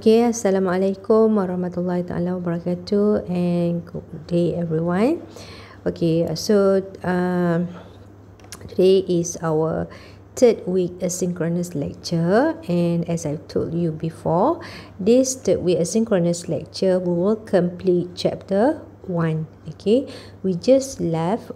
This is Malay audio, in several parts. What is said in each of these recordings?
Okay, Assalamualaikum warahmatullahi taala wabarakatuh, and good day everyone. Okay, so today is our third week asynchronous lecture, and as I told you before, this third week asynchronous lecture we will complete chapter 1. Okay, we just left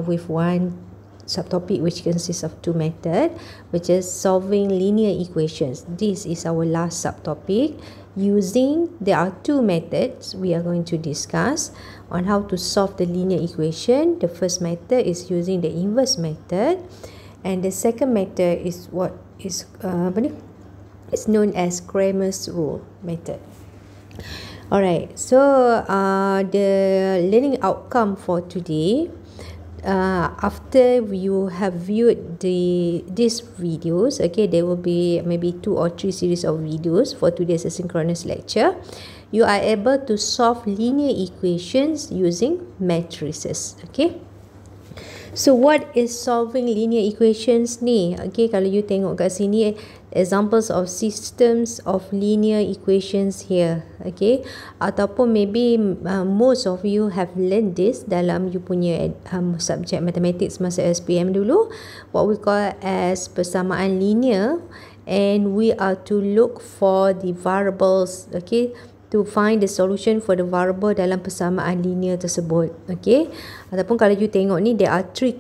with one subtopic which consists of two methods, which is solving linear equations. This is our last subtopic. There are two methods we are going to discuss on how to solve the linear equation. The first method is using the inverse method, and the second method is what is it's known as Cramer's rule method. Alright, so the learning outcome for today, after you have viewed these videos, okay, there will be maybe 2 or 3 series of videos for today's asynchronous lecture. You are able to solve linear equations using matrices. Okay, so what is solving linear equations ni? Okay, kalau you tengok kat sini, examples of systems of linear equations here. Okay, ataupun maybe most of you have learned this dalam you punya subject mathematics masa SPM dulu, what we call as persamaan linear, and we are to look for the variables, okay, to find the solution for the variable dalam persamaan linear tersebut. Okay, ataupun kalau you tengok ni, there are 3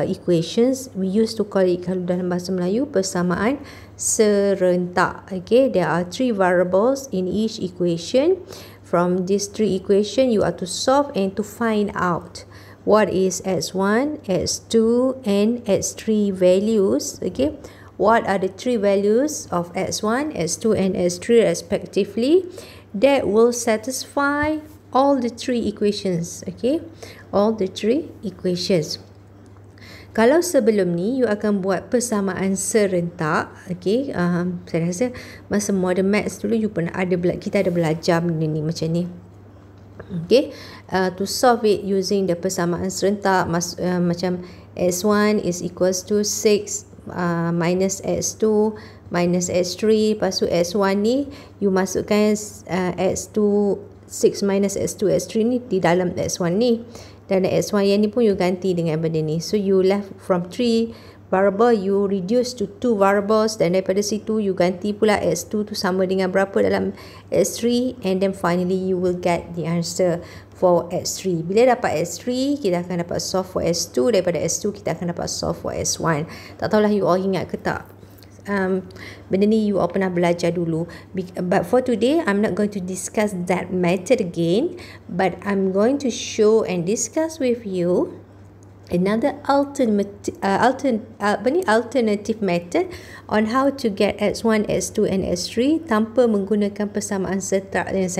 equations. We used to call it, kalau dalam bahasa Melayu, persamaan serentak. Okay, there are 3 variables in each equation. From these 3 equations, you are to solve and to find out what is x1, x2 and x3 values. Okay, what are the 3 values of x1, x2 and x3 respectively that will satisfy all the 3 equations. Okay, all the 3 equations. Kalau sebelum ni you akan buat persamaan serentak, okay, saya rasa masa modern maths dulu you pernah kita ada belajar benda ni macam ni. Okay, to solve it using the persamaan serentak, macam x1 is equals to 6 minus x2 minus x3, lepas tu x1 ni you masukkan x2, 6 minus x2 x3 ni di dalam x1 ni, dan x1 yang ni pun you ganti dengan benda ni. So you left from 3 variable, you reduce to 2 variables, dan daripada situ you ganti pula x2 tu sama dengan berapa dalam x3, and then finally you will get the answer for x3. Bila dapat x3, kita akan dapat solve for x2, daripada x2 kita akan dapat solve for x1. Tak tahulah you all ingat ke tak, benda ni you all pernah belajar dulu. But for today, I'm not going to discuss that method again, but I'm going to show and discuss with you another alternative method on how to get x1, x2 and x3 tanpa menggunakan persamaan serentak yang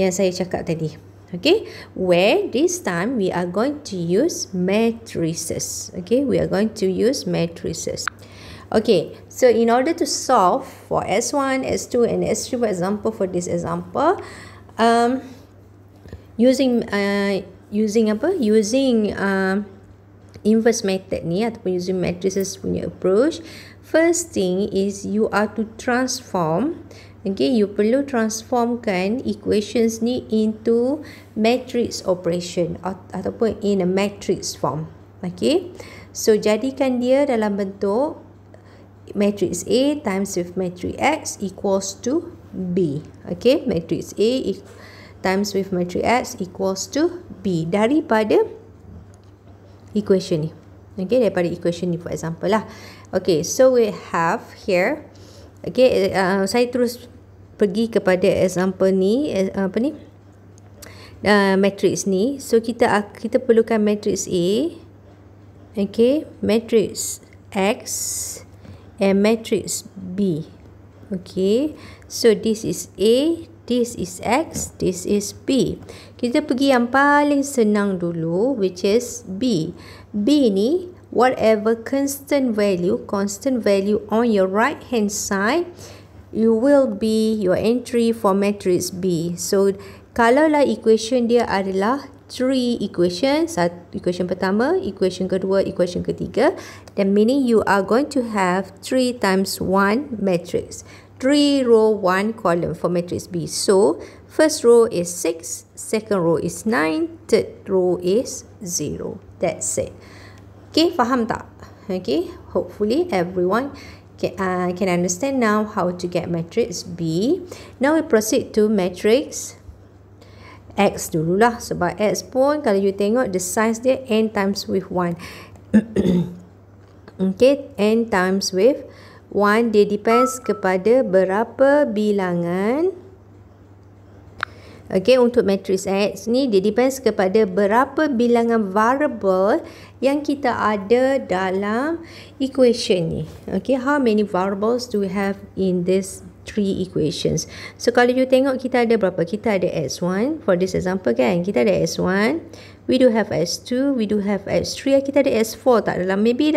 saya cakap tadi. Okay, where this time we are going to use matrices. Okay, we are going to use matrices. Okay, so in order to solve for S1, S2 and S3, for example, for this example, using inverse method ni, ataupun using matrices punya approach, first thing is you are to transform. Okay, you perlu transformkan equations ni into matrix operation ataupun in a matrix form. Okay, so jadikan dia dalam bentuk matrix A times with matrix X equals to B. Okay, matrix A times with matrix X equals to B daripada equation ni. Okay, daripada equation ni for example lah. Okay, so we have here, okay, saya terus pergi kepada example ni, matrix ni. So kita perlukan matrix A, okay, matrix X and matrix B. Okay, so this is A, this is X, this is B. Kita pergi yang paling senang dulu, which is B. B ni, whatever constant value on your right hand side, you will be your entry for matrix B. So kalaulah equation dia adalah 3 equations, equation pertama, equation kedua, equation ketiga, then meaning you are going to have 3 times 1 matrix. 3 row 1 column for matrix B. So first row is 6, second row is 9, third row is 0. That's it. Okay, faham tak? Okay, hopefully everyone can understand now how to get matrix B. Now we proceed to matrix X dululah, sebab X pun kalau you tengok the size dia n times with 1. Okay, n times with 1, dia depends kepada berapa bilangan. Okay, untuk matrix X ni dia depends kepada berapa bilangan variable yang kita ada dalam equation ni. Okay, how many variables do we have in this 3 equations? So kalau you tengok kita ada berapa? Kita ada S1 for this example kan. Kita ada S1, we do have S2, we do have S3, kita ada S4 tak dalam, maybe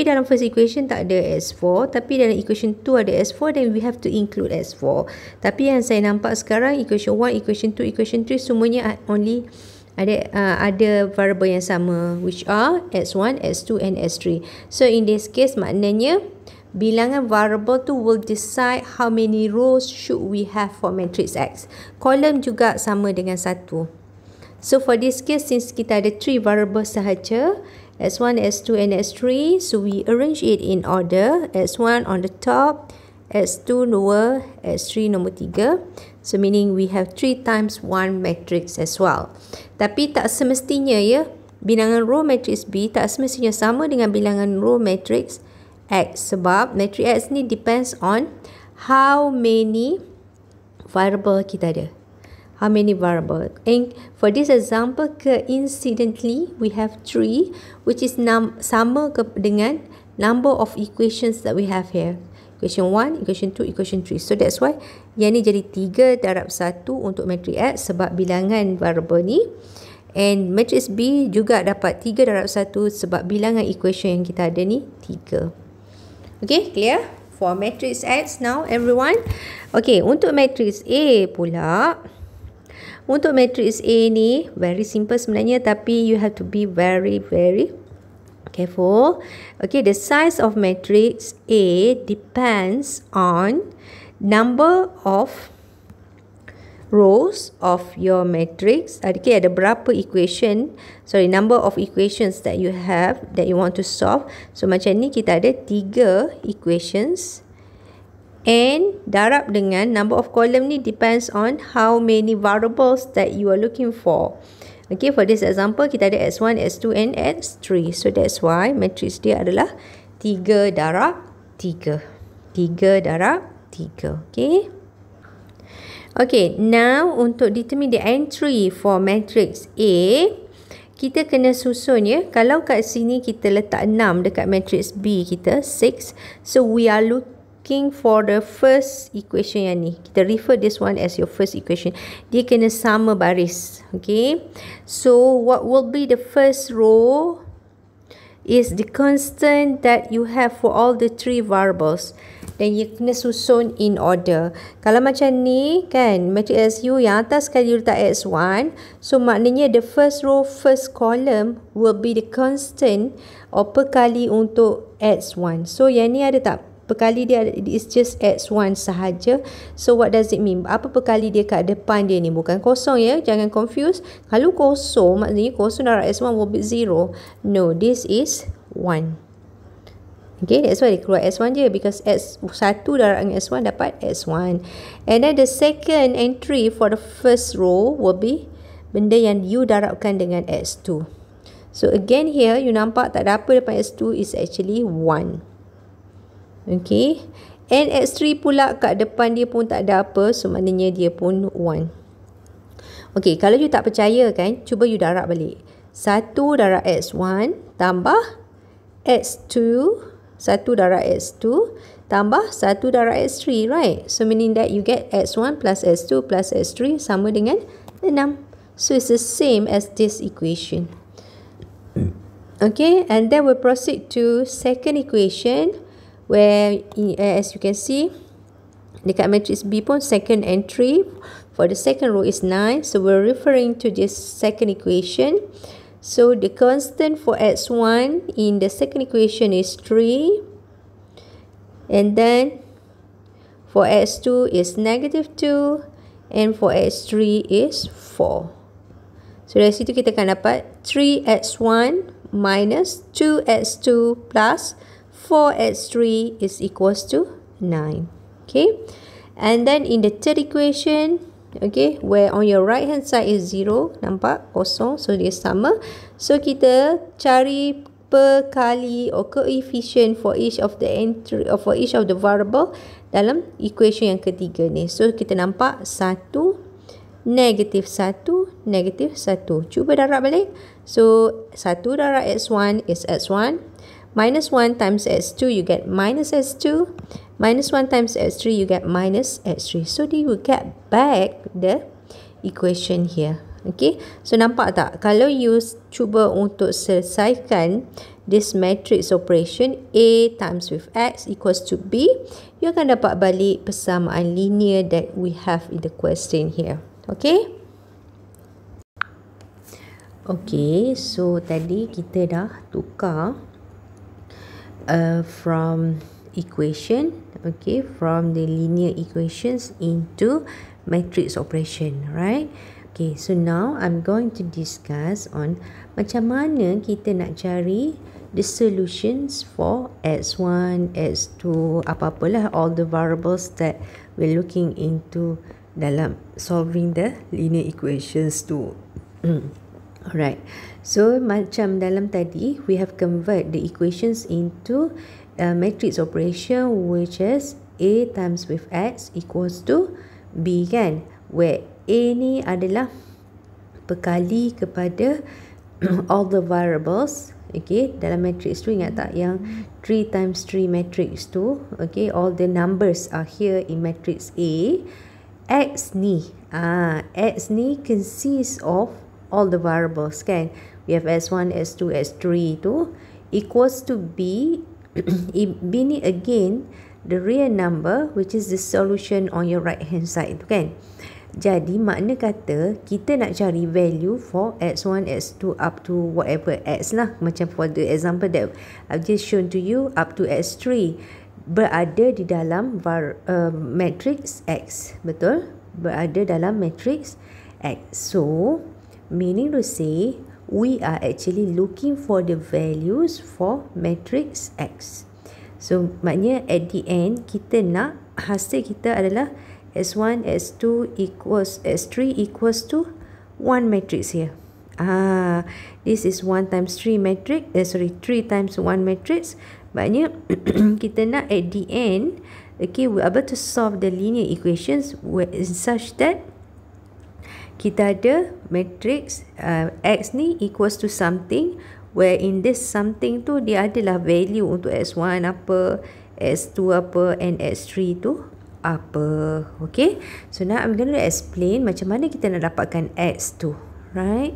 dalam first equation tak ada S4, tapi dalam equation 2 ada S4, then we have to include S4. Tapi yang saya nampak sekarang equation 1, equation 2, equation 3 semuanya only ada variable yang sama, which are S1, S2 and S3. So in this case maknanya bilangan variable tu will decide how many rows should we have for matrix X. Kolom juga sama dengan 1. So for this case, since kita ada 3 variables sahaja, S1, S2 and S3, so we arrange it in order. S1 on the top, S2 lower, S3 nombor 3. So meaning we have 3 times 1 matrix as well. Tapi tak semestinya ya, bilangan row matrix B tak semestinya sama dengan bilangan row matrix X, sebab matrix X ni depends on how many variable kita ada. How many variable. And for this example, coincidentally we have 3, which is sama dengan number of equations that we have here. Equation 1, equation 2, equation 3. So that's why yang ni jadi 3 darab 1 untuk matrix X sebab bilangan variable ni. And matrix B juga dapat 3 darab 1 sebab bilangan equation yang kita ada ni 3. Okay, clear? For matrix X now everyone. Okay, untuk matrix A pula. Untuk matrix A ni very simple sebenarnya, tapi you have to be very careful. Okay, the size of matrix A depends on number of rows of your matrix. Okay, ada berapa number of equations that you have that you want to solve. So macam ni kita ada 3 equations. And darab dengan number of column ni depends on how many variables that you are looking for. Okay, for this example kita ada S1, S2 and S3. So that's why matrix dia adalah 3 darab 3. 3 darab 3. Okay. Okay, now untuk determine the entry for matrix A, kita kena susun ya. Kalau kat sini kita letak 6 dekat matrix B kita 6. So we are looking for the first equation yang ni. Kita refer this one as your first equation. Dia kena sama baris. Okay. So what will be the first row is the constant that you have for all the 3 variables. Dan you kena susun in order. Kalau macam ni kan, matrix SU yang atas sekali you letak S1. So maknanya the first row, first column will be the constant or perkali untuk S1. So yang ni ada tak? Perkali dia is just X1 sahaja. So what does it mean? Apa perkali dia kat depan dia ni? Bukan kosong ya. Jangan confuse. Kalau kosong, maknanya kosong darab S1 will be 0. No, this is 1. Okay, that's why dia keluar S1 je. Because S1 darab dengan S1 dapat S1. And then the second entry for the first row will be benda yang you darabkan dengan S2. So again here, you nampak tak ada apa depan S2 is actually 1. Okay, and X3 pula kat depan dia pun tak ada apa, so maknanya dia pun 1. Okay, kalau you tak percaya kan, cuba you darab balik. 1 darab X1 tambah X2, 1 darab X2 tambah 1 darab X3, right? So meaning that you get X1 plus X2 plus X3 sama dengan 6. So it's the same as this equation. Okay, and then we'll proceed to second equation. Where as you can see dekat matrix B pun second entry for the second row is 9. So we're referring to this second equation. So the constant for X1 in the second equation is 3. And then For x2 is -2 and for x3 is 4. So dari situ kita akan dapat 3x1 minus 2x2 plus 4x3 is equals to 9. Okay. And then in the third equation, okay, where on your right hand side is 0, nampak kosong, so dia sama. So kita cari perkali or coefficient for each of the entry or for each of the variable dalam equation yang ketiga ni. So kita nampak 1, -1, -1. Cuba darab balik. So 1 darab x1 is x1. Minus 1 times x2 you get minus x2. Minus 1 times x3 you get minus x3. So you will get back the equation here. Okay, so nampak tak? Kalau you cuba untuk selesaikan this matrix operation A times with X equals to B, you akan dapat balik persamaan linear that we have in the question here. Okay? Okay, so tadi kita dah tukar from equation, okay, from the linear equations into matrix operation, right? Okay, so now I'm going to discuss on macam mana kita nak cari the solutions for x1, x2, apa-apalah all the variables that we're looking into dalam solving the linear equations tu. Alright, so macam dalam tadi, we have convert the equations into a matrix operation which is A times with X equals to B kan, where A ni adalah perkali kepada all the variables, okay, dalam matrix tu. Ingat tak yang 3 times 3 matrix tu, okay, all the numbers are here in matrix A. X ni consists of all the variables kan. We have S1, S2, S3 tu equals to B. B ni again the real number which is the solution on your right hand side tu kan. Jadi makna kata kita nak cari value for x1, x2 up to whatever x lah. Macam for the example that I've just shown to you, up to x3 berada di dalam matrix X. Betul? Berada dalam matrix X. So meaning to say we are actually looking for the values for matrix X. So maknanya at the end kita nak hasil kita adalah S1, S2 equals S3 equals to 1 matrix here. This is 1 times 3 matrix, 3 times 1 matrix. Maknanya kita nak at the end, okay, we're able to solve the linear equations such that kita ada matrix X ni equals to something, where in this something tu dia adalah value untuk S1 apa, S2 apa, and S3 tu apa. Okay, so now I'm going to explain macam mana kita nak dapatkan X tu, right?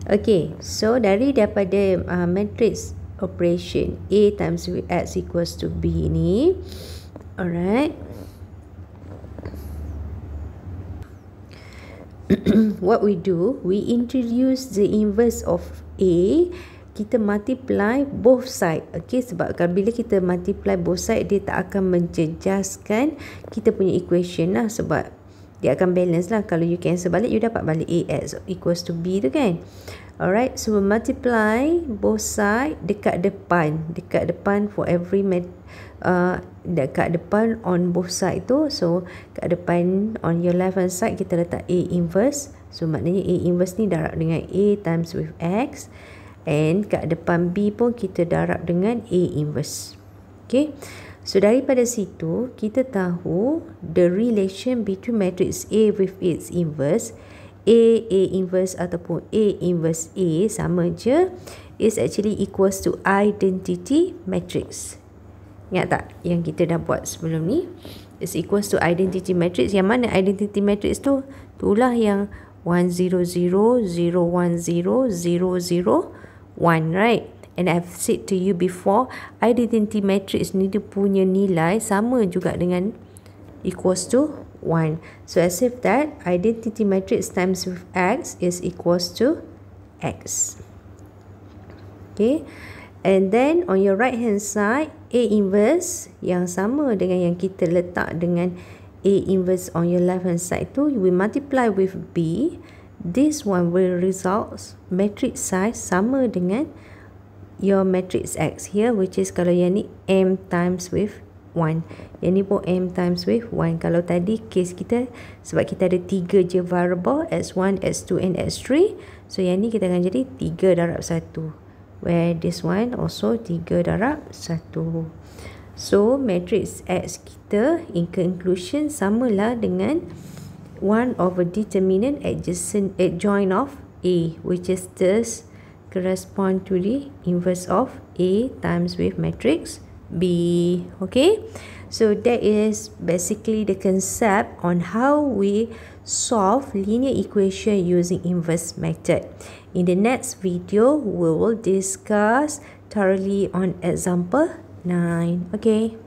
Okay, so daripada matrix operation A times with X equals to B ni, alright, what we do, we introduce the inverse of A. Kita multiply both side. Okay, sebab bila kita multiply both side, dia tak akan menjejaskan kita punya equation lah, sebab dia akan balance lah. Kalau you cancel balik, you dapat balik AX equals to B tu kan. Alright, so multiply both side dekat depan for every dekat depan on both side tu. So kat depan on your left hand side kita letak A inverse. So maknanya A inverse ni darab dengan A times with X, and kat depan B pun kita darab dengan A inverse. Okay, so daripada situ kita tahu the relation between matrix A with its inverse, A inverse ataupun A inverse A sama je, is actually equals to identity matrix. Ingat tak yang kita dah buat sebelum ni? Is equals to identity matrix. Yang mana identity matrix tu? Itulah yang 1 0 0 0 1 0 0 0 1, right? And I've said to you before, identity matrix ni dia punya nilai sama juga dengan equals to 1. So as if that identity matrix times with X is equals to X. Okay, And then on your right hand side, A inverse yang sama dengan yang kita letak dengan A inverse on your left hand side tu, we multiply with B. This one will result matrix size sama dengan your matrix X here, which is kalau yang ni M times with 1. Yang ni pun M times with 1. Kalau tadi case kita, sebab kita ada 3 je variable, S1, S2 and S3. So yang ni kita akan jadi 3 darab 1. Where this one also 3 darab 1. So matrix X kita in conclusion samalah dengan 1 over determinant adjoint of A, which is this correspond to the inverse of A times with matrix B. Okay, so that is basically the concept on how we solve linear equation using inverse method. In the next video, we will discuss thoroughly on example 9. Okay.